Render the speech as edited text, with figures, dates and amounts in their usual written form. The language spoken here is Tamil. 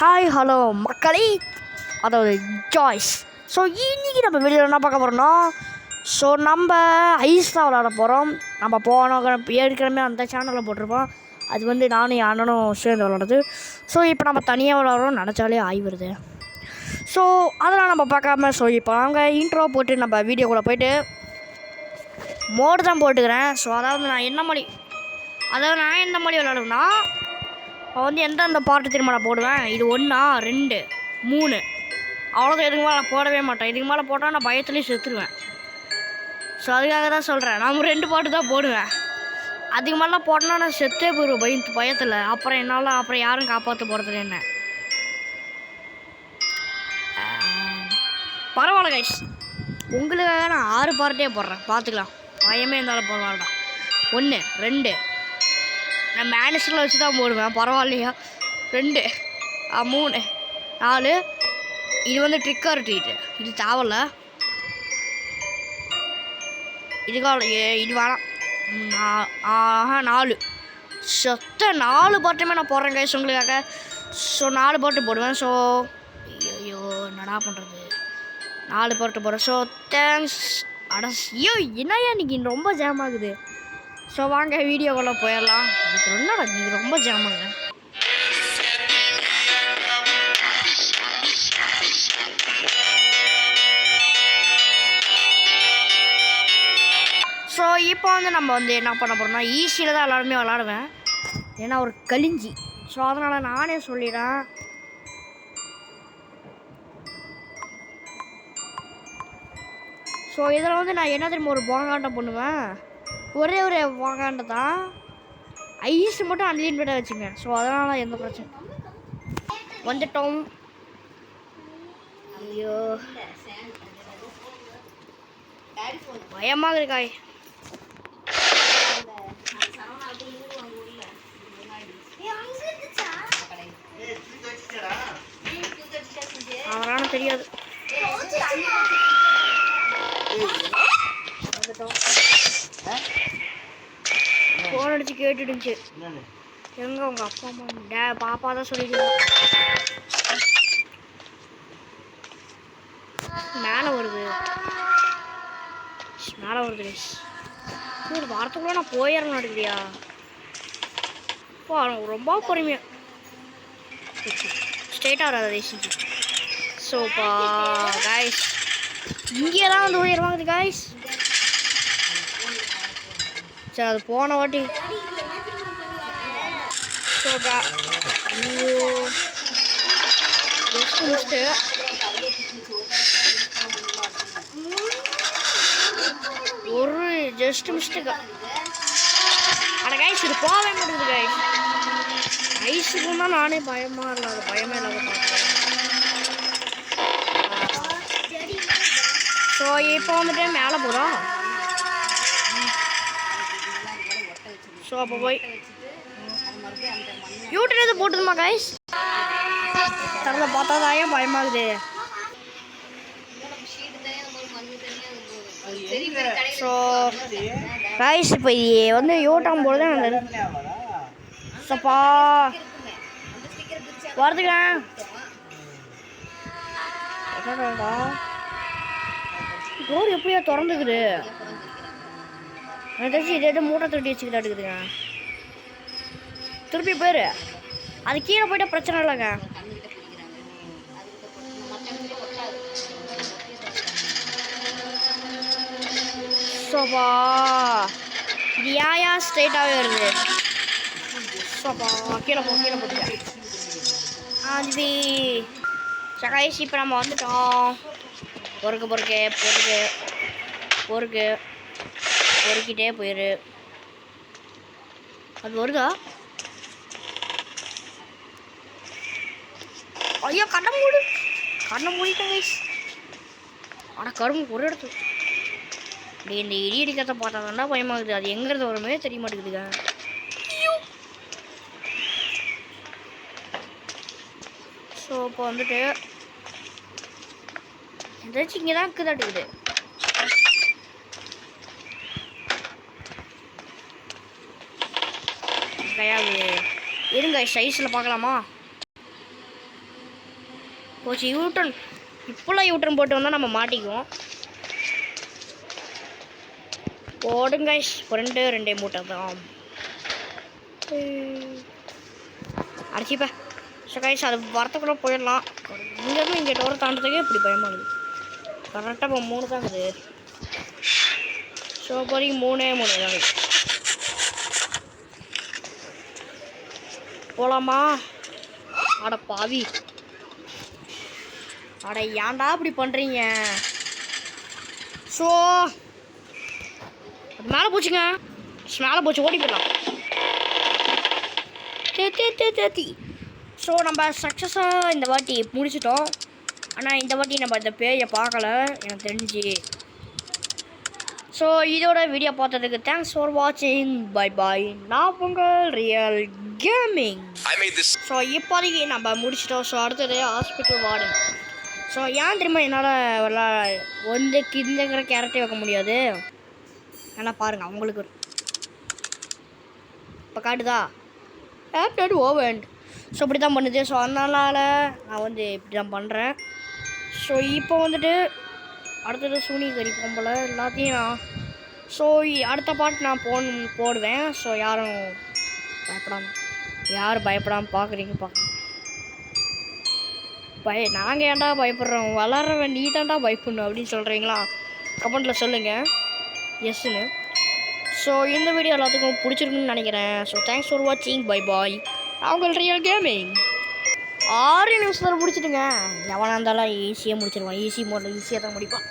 ஹாய் ஹலோ மக்களே, அதாவது ஜாய்ஸ். ஸோ இன்றைக்கி நம்ம வெளியில் என்ன பார்க்க போகிறோம்னா, ஸோ நம்ம ஐஸ் தான் விளாட போகிறோம். நம்ம போன ஏற்கனவே அந்த சேனலில் போட்டிருப்போம். அது வந்து நானும் என் அண்ணனும் சேர்ந்து விளாடுறது. ஸோ இப்போ நம்ம தனியாக விளாட்றோம் நினச்சாலே ஆகி வருது. ஸோ அதெல்லாம் நம்ம பார்க்காம, ஸோ இப்போ நாங்கள் இன்ட்ரோ போட்டு நம்ம வீடியோக்குள்ளே போய்ட்டு மோடு தான் போட்டுக்கிறேன். ஸோ நான் எந்த மாதிரி விளாடுவேன்னா, வந்து எந்தெந்த பாட்டு திரும்ப நான் போடுவேன், இது 1 2 3 அவ்வளோதான். இதுக்கு மேலே நான் போடவே மாட்டேன். இதுக்கு மேலே போட்டால் நான் பயத்துலேயும் செத்துருவேன். ஸோ அதுக்காக தான் சொல்கிறேன், நான் 2 பாட்டு தான் போடுவேன். அதுக்கு மேலாம் போட்டோன்னா நான் செத்தே போயிடுவேன் பயத்தில். அப்புறம் யாரும் காப்பாற்ற போகிறதுல என்ன. பரவாயில்ல கைஸ், உங்களுக்காக நான் 6 பாட்டே போடுறேன், பார்த்துக்கலாம். பயமே இருந்தாலும் பரவாயில்லடா. 1 2 நான் மேனேஜரில் வச்சு தான் போடுவேன், பரவாயில்லையா. 2 3 4 இது வந்து ட்ரிக்கர் ட்ரீட்டு, இது தேவையில்ல. இது வேணாம். 4 சொத்த 4 பாட்டுமே நான் போடுறேன் கைஸ் உங்களுக்காக. ஸோ 4 பாட்டு போடுவேன். ஸோ ஐயோ என்னடா பண்ணுறது, 4 பாட்டு போடுறேன். So thanks. ஐயோ என்னையா இன்னைக்கு ரொம்ப ஜாம் ஆகுது. ஸோ வாங்க வீடியோக்குள்ளே போயிடலாம். இதுக்கு என்னடா நீங்கள் ரொம்ப ஜாம் ஆகுது. ஸோ இப்போ வந்து நம்ம வந்து என்ன பண்ண போகிறோம்னா, ஈஸியில் தான் எல்லாருமே விளாடுவேன், ஏன்னா ஒரு கலிஞ்சி. ஸோ அதனால் நானே சொல்லிடுறேன். ஸோ இதில் வந்து நான் என்ன தெரியுமா ஒரு போங்காண்டம் பண்ணுவேன், ஒரே போங்காண்டை தான். ஐஸ் மட்டும் அன்லிமிட்டடாக வச்சுங்க. ஸோ அதனால் எந்த பிரச்சனை வந்துட்டோம். ஐயோ பயமாக இருக்காய். அவரான தெரியாது. ஃபோன் அடிச்சு கேட்டுடுச்சு, எங்க உங்க அப்பா அம்மா பாப்பா தான் சொல்லிடுங்க. மேலே வருது ஒரு வாரத்துக்குள்ள நான் போயிடணும் நடக்குதியா. ரொம்ப பொறுமையா ஸ்ட்ரெயிட்டாக வராது ரேசிக்கு. ஸோப்பா காய்ஸ், இங்கே தான் வந்து உயர்வாங்குது காய்ஸ். சரி அது போன வாட்டி. ஸோப்பா முடிச்சுட்டு ஒரு ஜஸ்ட் மிஸ்டேக்கா. ஆனால் கைஸ் இது போகவே மாட்டேங்குது கைஸ். ஐஸுக்கும் தான் நானே பயமே இல்லாத பார்க்குறேன். ஸோ இப்போ வந்துட்டு மேலே போகிறோம். ஸோ அப்போ போய் யூடியூப் எது போட்டுதுமா கைஸ், தரல பார்த்தா தான் ஏன் பயமாகுது. ஸோ ரைஸ் இப்போ வந்து யூட்டம் போடுறது நல்லது. சப்பா வரதுக்கேன் டோர் எப்படியா திறந்துக்குது. எனக்கு தெரிஞ்சு இதே மூட்டை தொட்டி வச்சுக்கிட்டு எடுக்குதுங்க. திருப்பி போயிரு, அது கீழே போய்ட்டா பிரச்சனை இல்லைங்க. சோபா இது ஏயா ஸ்ட்ரெயிட்டாகவே வருது. சோபா கீழே போட்டுக்க. அது சகாயிஷ் இப்போ நம்ம வந்துட்டோம். பொறுக்கிட்டே போயிரு. அது வருதா? ஐயோ கண்ணை மூடிட்டேன் கைஸ். ஆனால் கரும்பு ஒரு இடத்துல இந்த இடி அடிக்கிறத பார்த்தா தான்டா பயமாகுது. அது எங்கிறது வருமே தெரிய மாட்டேங்குதுங்க. ஸோ இப்போ வந்துட்டு ஏதாச்சும் இங்கே தான் இருக்குதாட்டுக்குது. கையாது இருங்க சைஸில் பார்க்கலாமா? போச்சு யூட்டன். இப்போலாம் யூட்டன் போட்டு வந்தால் நம்ம மாட்டிக்குவோம். போடுங்க ரெண்டே மூட்டை தான் அடிச்சிப்பேன். ஸோ கைஸ் அது வரத்துக்குள்ளே போயிடலாம். இங்கேருந்து இங்கே டோரை தாண்டதுக்கே இப்படி பயமாகுது. கரெக்டாக இப்போ 3 தான் இருக்குது. ஸோ போய் 3 தான் போகலாமா? அட பாவி, அட ஏன்டா இப்படி பண்ணுறீங்க? ஸோ அது மேலே போச்சுங்க. மேலே போச்சு, ஓடி போயிடலாம். தேத்தி. ஸோ நம்ம சக்ஸஸாக இந்த வாட்டி முடிச்சிட்டோம். ஆனால் இந்த வாட்டி நம்ம இந்த பேயை பார்க்கல எனக்கு தெரிஞ்சு. ஸோ இதோட வீடியோ பார்த்ததுக்கு தேங்க்ஸ் ஃபார் வாட்சிங். Bye bye. நான் உங்கள் ரியல் கேமிங். ஸோ இப்போதைக்கு நம்ம முடிச்சிட்டோம். ஸோ அடுத்தது ஹாஸ்பிட்டல் வார்டன். ஸோ ஏன் தெரியுமா என்னால் இந்த கேரக்டரே வைக்க முடியாது? ஏன்னா பாருங்கள் அவங்களுக்கு இப்போ காட்டுதா ஆப்டட் ஓவன். ஸோ இப்படி தான் பண்ணுது. ஸோ அதனால் நான் இப்படி தான் பண்ணுறேன். ஸோ இப்போ அடுத்தது சூனி கறி போல எல்லாத்தையும் நான் அடுத்த பாட்டு நான் போடுவேன். ஸோ யாரும் பயப்படாமல் பார்க்குறீங்க நாங்கள் ஏன்டா பயப்படுறோம்? வளர்றவன் நீ தான்டா பயப்படணும் அப்படின்னு சொல்கிறீங்களா? கமெண்ட்டில் சொல்லுங்கள் எஸ்ன்னு. ஸோ இந்த வீடியோ எல்லாத்துக்கும் பிடிச்சிருக்குன்னு நினைக்கிறேன். ஸோ தேங்க்ஸ் ஃபார் வாட்சிங். Bye bye. அவங்க ரியல் கேமிங். 6 நிமிஷத்தில் முடிச்சிடுங்க. எவனாக இருந்தாலும் ஈஸியாக முடிச்சிடுவான். ஈஸி மோடில் ஈஸியாக தான் முடிப்பான்.